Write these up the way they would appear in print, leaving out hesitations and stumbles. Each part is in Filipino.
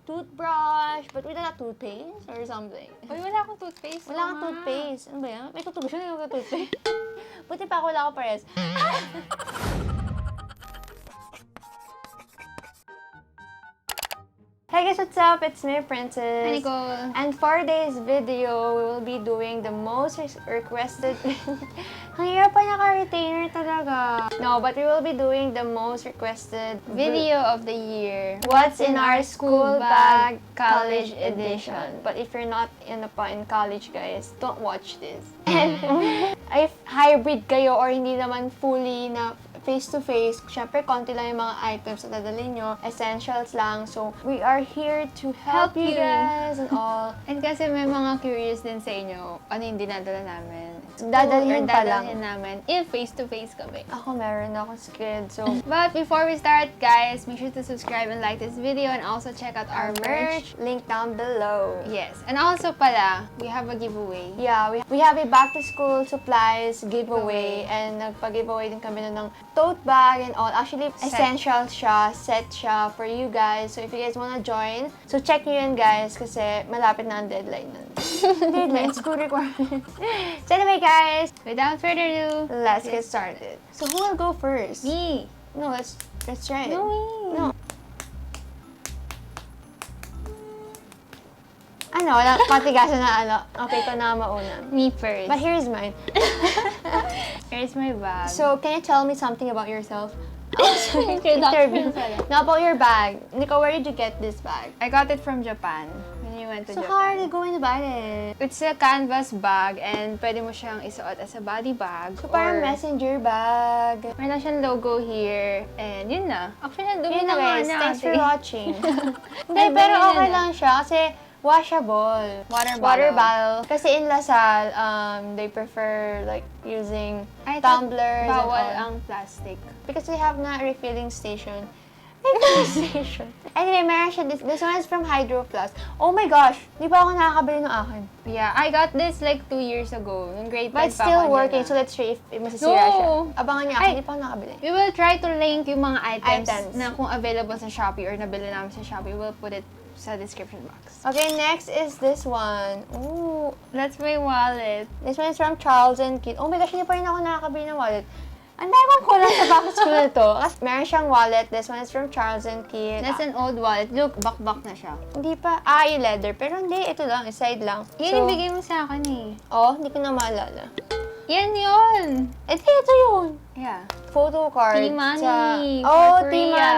toothbrush, but without toothpaste or something. Uy, wala akong toothpaste. Wala kang toothpaste. Ano ba yan? May toothbrush na yung toothpaste. Buti pa ako, wala ako pares. Hey guys, what's up? It's me, Princess. Hi, Nicole. And for today's video, we will be doing the most requested... Ang hirap pa naka-retainer talaga. No, but we will be doing the most requested Video of the year. What's in our school bag college edition. But if you're not in college, guys, don't watch this. And if hybrid kayo or hindi naman fully na face-to-face, syempre, konti lang yung mga items na dadalhin nyo. Essentials lang. So, we are here to help you guys and all. And kasi may mga curious din sa inyo, ano yung dinadala namin. Dadalhin pa lang. Dadalhin namin if face-to-face kami. Ako, meron akong skid. So, But before we start, guys, make sure to subscribe and like this video and also check out our merch. link down below. Yes. And also pala, we have a giveaway. Yeah, we have a back-to-school supplies giveaway. And nagpa-giveaway din kami ng tote bag and all. Actually, essential siya, set siya for you guys. So, if you guys wanna join, so check nyo yun, guys, kasi malapit na ang deadline nun. Deadline, school requirements. So anyway, guys, Without further ado, let's get started. So, who will go first? me. No, let's try it. No way. No. Ano, wala, patigasan na ano. Okay, ko na mauna. Me first. But here's mine. Here's my bag. So, can you tell me something about yourself? Introduction Interview. pala. Now, about your bag. Nico, where did you get this bag? I got it from Japan. When you went to So, Japan. how are you going to buy it? It's a canvas bag and pwede mo siyang isuot as a body bag. So, parang messenger bag. Meron siyang logo here. And yun na. Actually, nandun na nga Anyways, thanks for natin. watching. Hindi, Ay, pero bili okay na. lang siya kasi washable. Water bottle. Kasi in Lasal, they prefer like using I thought tumblers and bawal all. ang plastic. Because we have na refilling station. Refilling station. Anyway, meron siya. This one is from Hydro Plus. Oh my gosh! Di ba ako nakakabili ng akin? Yeah, I got this like 2 years ago. Nung grade 5 But it's pa still ako working. nila. So let's see if masisira siya. No! Abangan niya ako. Ay. Hindi pa ako nakabili. We will try to link yung mga items Items. na kung available sa Shopee or nabili namin sa Shopee. We'll put it sa description box. Okay, next is this one. Ooh. That's my wallet. This one is from Charles and Kit. Oh my gosh, hindi pa rin ako nakakabili ng wallet. Ang dami kong kulang sa back to school na to. Kasi meron siyang wallet. This one is from Charles and Kit. That's an old wallet. Look, back na siya. Hindi pa. Yung leather. Pero hindi, ito lang. Side lang. Yun yung bigay mo sa akin eh. Oh, hindi ko na maalala. Yan yun! Ito yun. Yeah. Photo card. T-Money. Oh, for T-Money. Korea.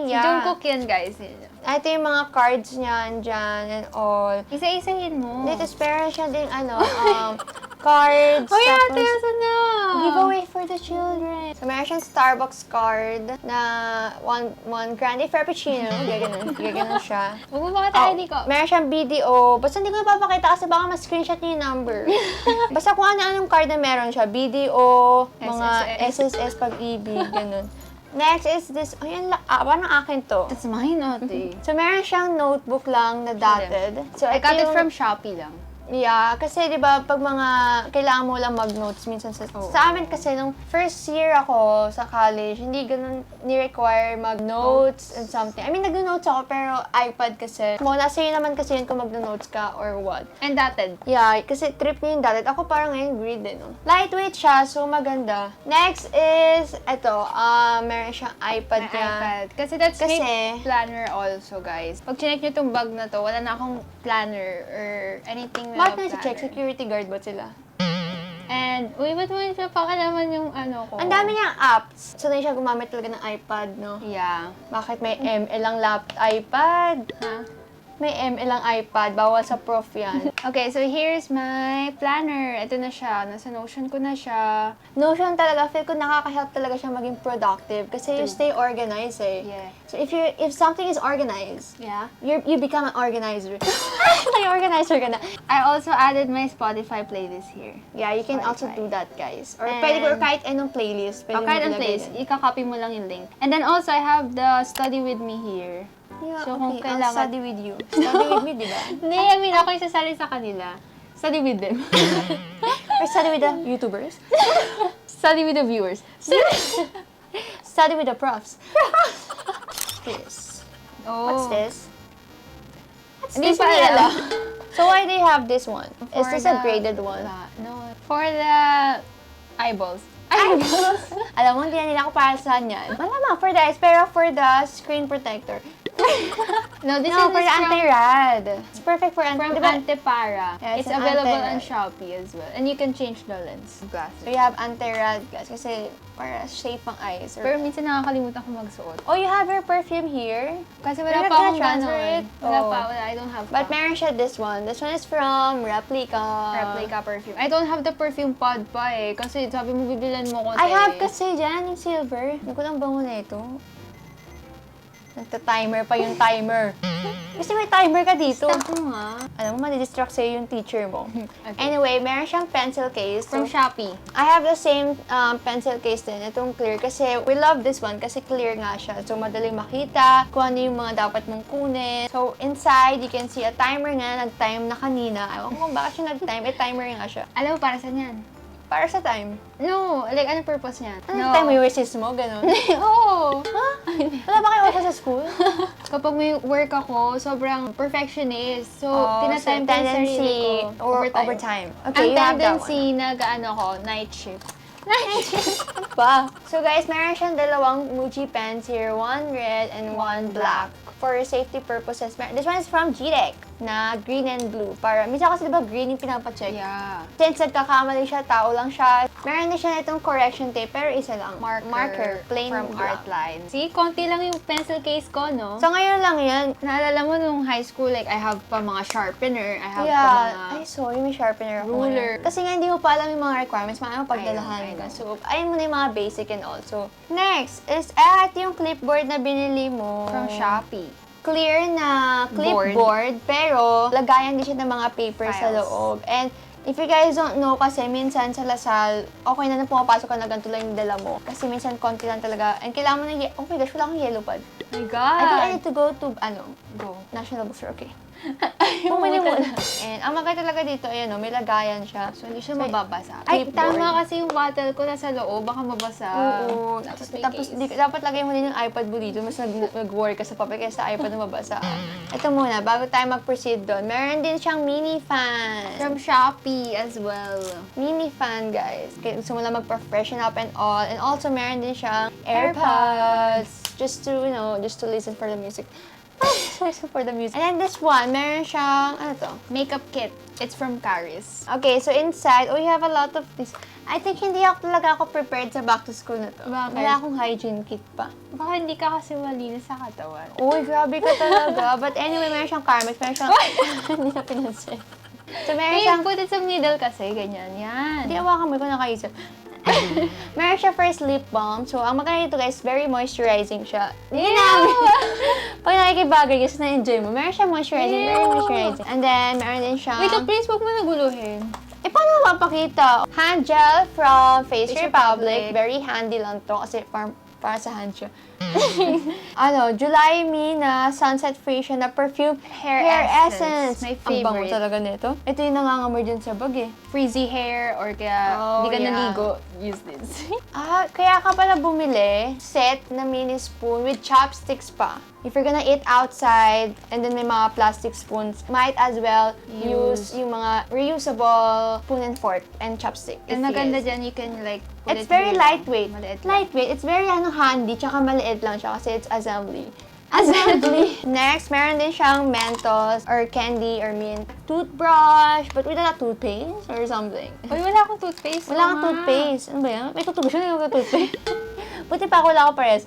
Si Yeah. Jungkook yan, guys. Ito yung mga cards niyan dyan and all. Isa-isahin mo. Dito, meron siya din, cards. Oh yeah, tapos there's na! giveaway for the children. So, meron siyang Starbucks card na one grande frappuccino. Gaganon siya. Huwag mo baka tayo di ko. Meron siyang BDO. Basta hindi ko napapakita kasi baka ma-screenshot niyo yung number. Basta kung ano-anong card na meron siya. BDO, mga SSS pag-ibig, ganun. Next is this. Ayan, parang akin to. That's mine, ate. So, meron siyang notebook lang na dotted. So, I ito got it yung- from Shopee lang. Yeah, kasi 'di ba pag mga kailangan mo lang mag-notes minsan sa amin kasi nung first year ako sa college, hindi ganun ni-require mag-notes and something. I mean, nag-notes ako pero iPad kasi. Mo nasa iyo naman kasi yun kung mag-notes ka or what. And dotted. Yeah, kasi trip niya yung dotted. Ako parang ngayon grade din, no? Lightweight siya, so maganda. Next is, meron siyang iPad niya. iPad. Kasi that's Kasi- my planner also, guys. Pag chinek nyo tong bag na to, wala na akong planner or anything na Bakit planner. check security guard ba sila? And, ba't mo siya pakalaman yung ano ko? Ang dami niyang apps. So, na siya gumamit talaga ng iPad, no? Yeah. Bakit may ML ang iPad? Ha? May ML ang iPad. Bawal sa prof yan. Okay, so here's my planner. Ito na siya. Nasa Notion ko na siya. Notion talaga, feel ko nakaka-help talaga siya maging productive kasi you stay organized eh. Yeah. So if something is organized, Yeah. you become an organizer. May organizer ka na. I also added my Spotify playlist here. Yeah, you can also Spotify. do that, guys. Or And- pwede ko kahit anong playlist. Pwede O, mo kahit ang ilagay place, yan. ika-copy mo lang yung link. And then also, I have the study with me here. Yeah, So, okay. kung I'll kailangan- study with you. Study with me, di ba? Hindi, I mean, ako yung sasali sa kanila. Study with them. Or study with the YouTubers. Study with the viewers. Study with the profs. This. Oh. What's this? Hindi This pa is alam. So why do you have this one? Is For this a the- graded one? No. For the eyeballs. Alam mo, hindi na nila ako para saan yan. Malamang for the eyes, pero for the screen protector. No, this No, is for the from anti-rad. It's perfect for from diba? Antipara. Yeah, it's it's an available anti-rad. on Shopee as well. And you can change the lens. Glasses. So you have anti-rad glass kasi para shape ang eyes. Or... Pero minsan nakakalimutan ko magsuot. Oh, you have your perfume here? Kasi You're wala not pa gonna akong transfer ganon. it? Wala Oh. pa, wala. I don't have But pa. meron siya this one. This one is from Replica. Replica perfume. I don't have the perfume pod pa eh. Kasi sabi mo bibilan mo ko. I have kasi dyan yung silver. Hindi ko lang bango na ito. Nagta-timer pa yung timer. Kasi may timer ka dito. Stop mo nga. Alam mo, madidistract sa'yo yung teacher mo. Okay. Anyway, meron siyang pencil case. From So, Shopee. I have the same pencil case din. Itong clear. Kasi we love this one kasi clear nga siya. So, madaling makita kung ano yung mga dapat mong kunin. So, inside, you can see a timer nga. Nag-time na kanina. Ewan ko kung bakit siya nag-time. Timer nga siya. Alam mo para saan yan? Para sa time. No. Like, anong purpose niyan? Ano time mo yung resist mo? Ganon. Oo. Wala ba kayo sa school? Kapag may work ako, sobrang perfectionist. So, tinatime ko yung tendency sarili ko. or overtime. Ang Okay, you have that one. tendency na ko, night shift. Pa. So guys, meron siyang dalawang Muji pens here. One red and one black. For safety purposes. This one is from GDEC na green and blue. Para, minsan kasi diba green yung pinapacheck. Yeah. Since nagkakamali siya, tao lang siya. Meron din siya itong correction tape, pero isa lang. Marker. Plain from black. Artline. See, konti lang yung pencil case ko, no? So ngayon lang yan. Naalala mo nung high school, like, I have pa mga sharpener, I have pa Yeah. mga... Ay, sorry, may sharpener ako Ruler. ngayon. Kasi nga hindi ko pa alam yung mga requirements. Mga I pagdalahan know. ka. So, ayun muna yung mga basic and also. Next is, ito yung clipboard na binili mo. From Shopee. Clear na clipboard, pero lagayan din siya ng mga papers sa Files. loob. And if you guys don't know, kasi minsan sa Lasal, okay na pumapasok ka na ganito lang yung dala mo. Kasi minsan konti lang talaga. And kailangan mo ng, oh my gosh, wala akong yellow pad. Oh my I God! think I need to go to, Go. National Bookstore, okay. Ayaw Bumili mo muna. And ang maganda talaga dito, ayan o, may lagayan siya. So, hindi siya mababasa. Ay, Ay, tama kasi yung bottle ko nasa loob, baka mabasa. Oo. Tapos dapat lagay mo din yung iPad mo dito. Mas nag-worry ka sa papel kaya sa iPad na mabasa. Ito muna, bago tayo mag-proceed doon, meron din siyang mini fan. From Shopee as well. Mini fan, guys. Kaya gusto mo lang mag-freshen up and all. And also, meron din siyang AirPods. Just to, just to listen for the music. Listen for the music. And then this one, meron siyang, ano to? Makeup kit. It's from Caris. Okay, so inside, you have a lot of this. I think hindi ako prepared sa back to school na to. Bakit? Wala akong hygiene kit pa. Baka hindi ka kasi malinis sa katawan. Uy, grabe ka talaga. But anyway, meron siyang Carmex, meron siyang... Hindi na pinansin. So, meron Hey, siyang... put it sa middle kasi, ganyan. Yan. Hindi, awakan mo ko nakaisip. Meron siya first lip balm. So, ang maganda dito guys, very moisturizing siya. Hindi namin. Pag nakikibagay kasi na-enjoy mo, meron siya moisturizing, very moisturizing. And then, meron din siyang... Wait, please, huwag mo naguluhin. Eh, paano mo mapakita? Hand gel from Face Face Republic. Republic. Very handy lang to kasi para sa hand siya. July Me na Sunset Free siya na perfume hair essence. My Ang bango favorite. talaga nito. Ito yung nangangamoy dyan sa bag eh. Frizzy hair or kaya Oh, hindi ka yeah. naligo, use this. Kaya ka pala bumili set na mini spoon with chopsticks pa. If you're gonna eat outside and then may mga plastic spoons, might as well use yung mga reusable spoon and fork and chopstick. And if maganda yes. dyan, you can like put It's it very here. lightweight. Maliit lang. Lightweight. It's very handy, tsaka maliit lang siya kasi it's assembly. Assembly! Next, meron din siyang Mentos or candy or mint. Toothbrush, but without a toothpaste or something. Uy, wala akong toothpaste. Wala kang toothpaste. Ano ba yan? May tutubos yun, yung toothpaste. Buti pa ako wala ako pares.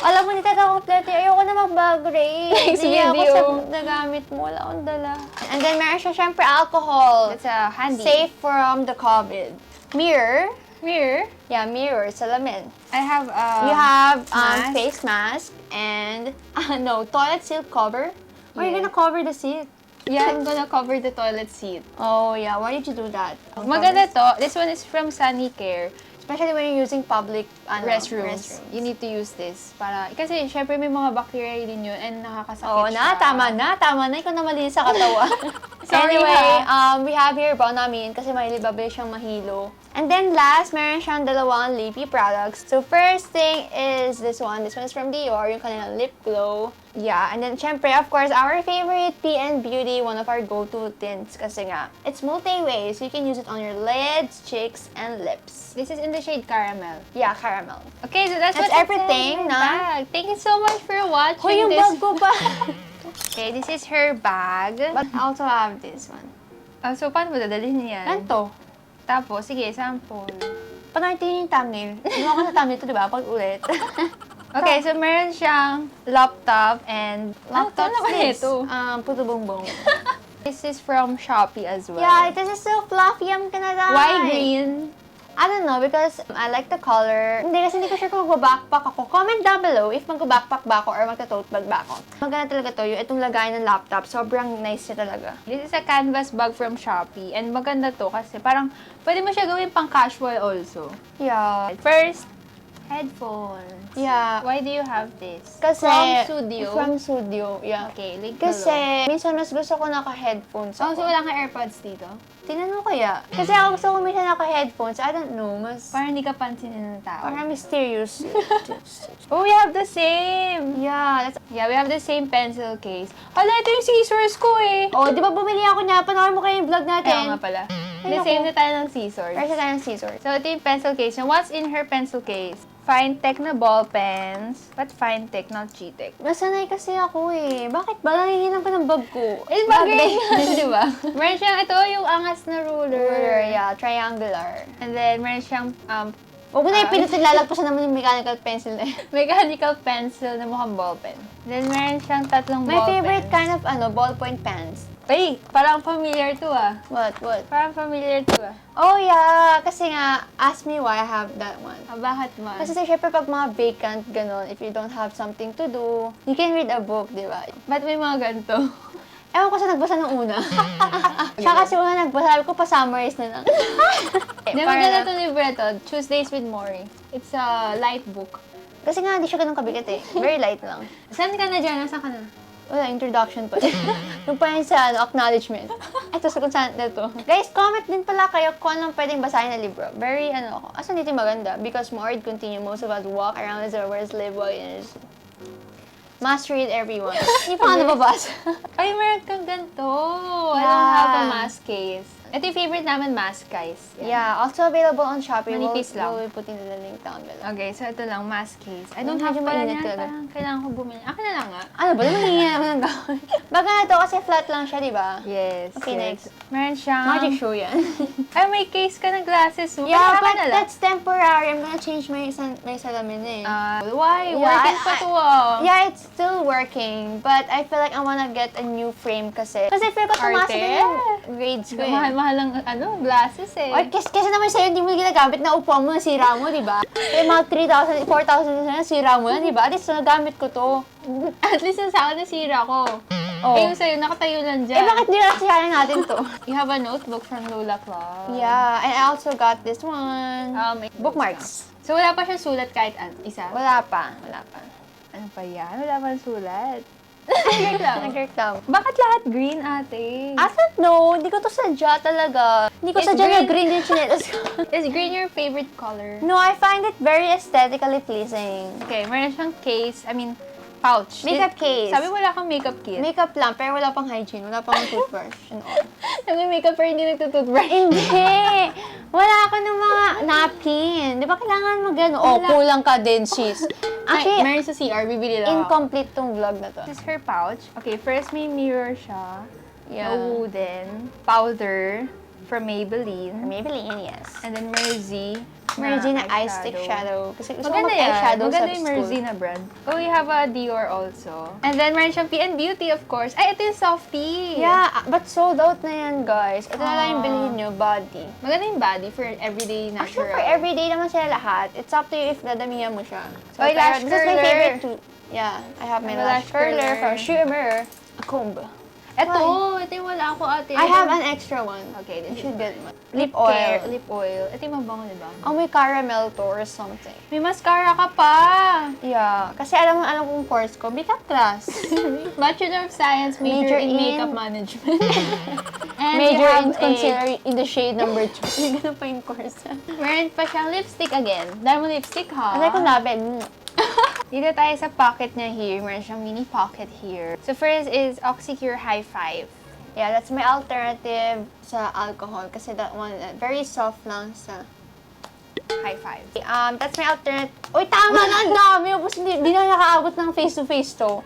Alam mo, hindi tayo kompleto. Ayoko na mag-bag race. Next Hindi ako video. sa nagamit mo. Wala akong dala. And then, meron siya syempre alcohol. That's a handy. Safe from the COVID. Mirror. Mirror. Yeah, mirror. Salamin. I have You have mask. face mask and toilet seat cover. Or you're Yeah. gonna cover the seat. Yeah, I'm gonna cover the toilet seat. Oh yeah, why did you do that? Maganda to. This one is from Sunny Care. Especially when you're using public Restrooms. You need to use this. Kasi syempre may mga bacteria din yun and nakakasakit Oh, siya. tama na. Ikaw na mali sa katawa. Sorry, Anyway, ha? we have here Bonamine kasi may libabay siyang mahilo. And then last, meron siyang dalawang lippy products. So first thing is this one. This one is from Dior, yung kanilang lip glow. Yeah, and then syempre, of course, our favorite PN Beauty, one of our go-to tints kasi nga, it's multi-way, so you can use it on your lids, cheeks, and lips. This is in the shade Caramel. Yeah, caramel. Okay, so that's That's what everything, na. na? Bag. Thank you so much for watching Hoy, yung this. bag ko ba? Okay, this is her bag. But I also have this one. So, paano mo dadalhin yan? Ganto. Tapos, sige, sample. Panatin yung thumbnail. Iwan ko sa thumbnail ito, di ba? Pag ulit. Okay, so meron siyang laptop and Laptop ano ba sleeves. ito? Puto bongbong. This is from Shopee as well. Yeah, this is so fluffy. I'm gonna die. Why green? I don't know, because I like the color. Hindi, kasi hindi ko sure kung mag-backpack ako. Comment down below if mag-backpack ba ako or magta-tote bag ba ako. Maganda talaga to. Yung itong lagayan ng laptop, sobrang nice siya talaga. This is a canvas bag from Shopee. And maganda to kasi parang pwede mo siya gawin pang casual also. Yeah. First, headphones. Yeah. Why do you have this? Kasi, From studio? From studio, yeah. Okay, link Kasi, below. minsan mas gusto ko naka-headphones Oh, ako. so wala kang AirPods dito? Tingnan mo kaya. Kasi ako gusto ko minsan naka-headphones. I don't know, mas... Parang hindi ka pansinin ng tao. Parang mysterious. Oh, we have the same! Yeah, that's... Yeah, we have the same pencil case. Hala, ito yung scissors ko eh! Oh, di ba bumili ako niya? Panoorin mo kayo yung vlog natin. Kaya nga pala. Ay, The naku. same na tayo ng scissors. Para sa tayo ng scissors. So, ito yung pencil case. And what's in her pencil case? Fine Tech na ball pens. But Fine Tech, not G-Tech. Nasanay kasi ako eh. Bakit ba? Nangihilang ko ng bag ko. It's bagay nga, di ba? Meron siyang ito, yung angas na ruler. Ruler, yeah. Triangular. And then, meron siyang Huwag mo na ipilit lalagpasan naman yung mechanical pencil na yun. mechanical pencil na mukhang ball pen. Then, meron siyang tatlong My ball favorite pens. kind of ballpoint pens. Ay, parang familiar to ah. What? Parang familiar to ah. Oh yeah, kasi nga, ask me why I have that one. Ah, bakit man? Kasi syempre pag mga vacant, ganon, if you don't have something to do, you can read a book, di ba? Ba't may mga ganito? Ewan ko sa nagbasa ng una. Siya kasi una nagbasa, sabi ko pa-summarize na lang. Hindi, maganda itong libreto. Tuesdays with Maury. It's a light book. Kasi nga, hindi siya ganun kabigat eh. Very light lang. Saan ka na dyan? Nasaan ka na? Wala, introduction pa. Yung pa yun sa acknowledgement. Ito, sa kung saan na to. Guys, comment din pala kayo kung anong pwedeng basahin na libro. Very, ako. Asan dito yung maganda? Because more continue, most of us walk around as our words live while in must read everyone. Hindi pa nga nababasa. Ay, meron kang ganito. I Yeah. don't have a mask case. Ito yung favorite namin, mask guys. Yeah, also available on Shopee. Manipis lang. We'll put in the link down below. Okay, so ito lang, mask case. I don't Medyo have pala mainit yan. talaga. Parang kailangan ko bumili. Akin na lang nga. Ano ba? Namangingi naman ng gawin. Baga na to kasi flat lang siya, di ba? Yes. Okay, yes. next. Meron siyang... Magic show yan. Ay, may case ka ng glasses. So, Yeah, kaya ka but na lang. that's temporary. I'm gonna change my salamin eh. Why? Yeah, Working pa to ah. Yeah, it's still working. But I feel like I wanna get a new frame kasi. Kasi feel ko tumasok Arte. na yung grades ko eh. Mahal-mahal ang glasses eh. Or kasi naman sa'yo, hindi mo ginagamit na upuan mo, nasira mo, di ba? Eh, mga 3,000, 4,000 na nasira mo yan, di ba? At least nagamit ko to. At least yung sa akin nasira ko. Oh. Eh, yung sa'yo, nakatayo lang dyan. Eh, bakit di nasirahan natin to? You have a notebook from Lola Club. Yeah, and I also got this one. May Bookmarks. So, wala pa siyang sulat kahit isa? Wala pa. Ano pa yan? Wala pa sulat. Nag-lang. Nag-reclam. Bakit lahat green, ate? I don't know, hindi ko to sadya talaga. Hindi ko Is sadya na green- green yung chinelas ko. Is green your favorite color? No, I find it very aesthetically pleasing. Okay, meron siyang case, pouch. Makeup case. Sabi wala kang makeup kit. Makeup lang, pero wala pang hygiene, wala pang toothbrush and all. Nag-makeup pero hindi nagtututbrush. Hindi! Wala ako ng mga napkin. Di ba kailangan mo gano'n? Oh, Wala. kulang ka din, sis. Ay, Actually, meron sa CR, bibili lang ako. incomplete tong vlog na to. This is her pouch. Okay, first may mirror siya. Yeah. Na wooden. Powder from Maybelline. Maybelline, yes. And then Mersey. Mersey na eye stick shadow. Kasi gusto ko Maganda yan. mag-eyeshadow Maganda sa yung school. Mersey na brand. Oh, we have a Dior also. And then meron siyang PN Beauty, of course. Ay, ito yung Softie. Yeah, but sold out na yan, guys. Ito na lang yung Ah. bilhin nyo, body. Maganda yung body for everyday natural. Actually, for everyday naman sila lahat. It's up to you if dadamihan mo siya. Oy, pero lash this is my curler. favorite too. Yeah, I have my Ano, lash lash curler curler? from Shimmer. A comb. Ito yung wala ako, ate. I have an extra one. Okay, You this should is get one. lip oil. Lip oil. Ito yung mabango, di ba? Oh, may caramel to or something. May mascara ka pa! Yeah, kasi alam kong course ko, makeup class. Bachelor of Science, major in Makeup Management. And we Major have in concealer in the shade number 2. May ganun pa yung course. Meron pa siyang lipstick again. Dahil mo lipstick, ha? Ano ko labig? Dito tayo sa pocket niya here. Meron siyang mini pocket here. So first is Oxycure High Five. Yeah, that's my alternative sa alcohol kasi that one, very soft lang sa High Five. That's my alternative. Uy, tama na, ang dami. Tapos hindi na nakaabot ng face-to-face to.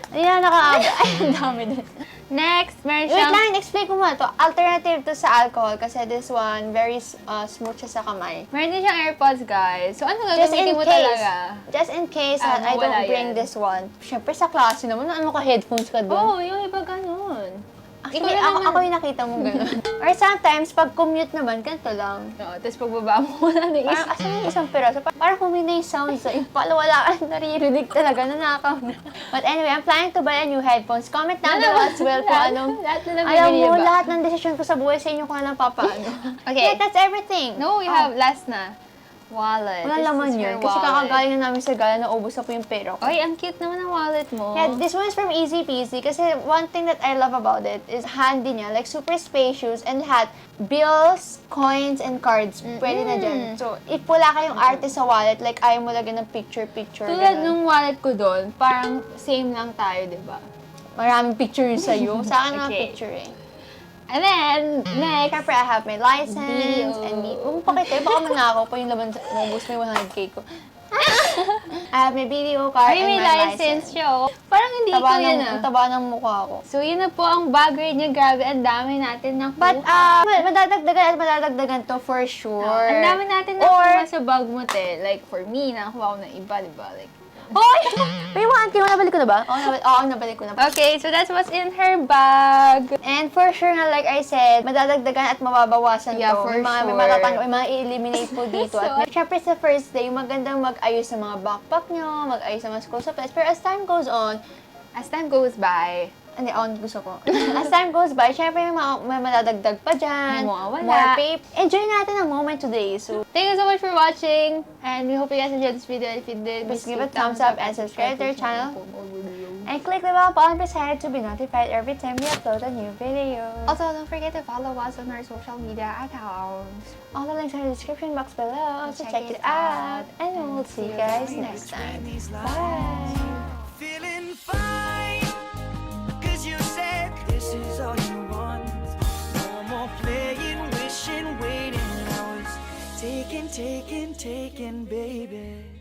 Hindi na nakaabot. Ay, ang dami din. Next, meron Wait siyang... lang, explain ko muna to. Alternative to sa alcohol kasi this one, very smooth siya sa kamay. Meron din siyang AirPods, guys. So, ano Just in gagamitin mo case. talaga? Just in case that I wala don't bring yan. this one. Siyempre sa klase naman, ano ka headphones ka doon? Oo, yung iba ganun. Actually, ako yung nakita mo gano'n. Or sometimes, pag commute naman, ganito lang. No, tapos pagbaba mo, wala na Parang, asan yung isang piraso? Parang humina yung sounds. Yung pala wala ka naririnig talaga, nanakaw na. But anyway, I'm planning to buy a new headphones. Comment down below as well kung anong... Lahat na Alam nabibili mo, ba? lahat ng desisyon ko sa buhay sa inyo kung anong papaano. Okay. Yeah, that's everything. No, we have last na. Wallet. Walang This laman is her yun. Kasi wallet. kakagaling na namin sa gala, naubos na po yung pera ko. Oy, ang cute naman ng wallet mo. Yeah, this one is from Easy Peasy kasi one thing that I love about it is handy niya. Like, super spacious and lahat. Bills, coins, and cards. Pwede na dyan. So, if wala kayong artist sa wallet, like, ayaw mo lagyan ng picture-picture. Tulad ganun. nung wallet ko doon, parang same lang tayo, di ba? Maraming picture yun sa'yo. Sa akin mga Okay. picture eh. And then, next, Siyempre, I have my license Video. and huwag mo pakita. Baka manakaw pa yung laban sa maubos may 100k ko. I have my video card ay, and may my license siya, oh. Parang hindi ko Taba yun, ng, ang taba ng mukha ko. So, yun na po ang bag ride niya. Grabe, ang dami natin ng But, madadagdagan to for sure. ang dami natin nakuha sa bag mo, te. Like, for me, nakakuha ko ng iba, di ba? Like, Hoy! May 1K mo, nabalik ko na ba? Oo, nabalik ko na. okay, so that's what's in her bag. And for sure na, like I said, madadagdagan at mababawasan Yeah, to. for May sure. may mga i-eliminate po dito. So, At syempre sa first day, magandang mag-ayos sa mga backpack nyo, mag-ayos sa mga school supplies. Pero as time goes on, As time goes by, hindi, gusto ko. As time goes by, syempre may madadagdag pa dyan. May mawawala. More paper. Enjoy natin ang moment today. So, thank you so much for watching. And we hope you guys enjoyed this video. If you did, please give it a thumbs up and subscribe to our channel. for more videos. And click the bell button beside it to be notified every time we upload a new video. Also, don't forget to follow us on our social media accounts. All the links are in the description box below, so Check check it it out. out. And we'll see you guys next time. Bye! Feeling fine, 'cause you said this is all you want. No more playing, wishing, waiting. I was taken, baby.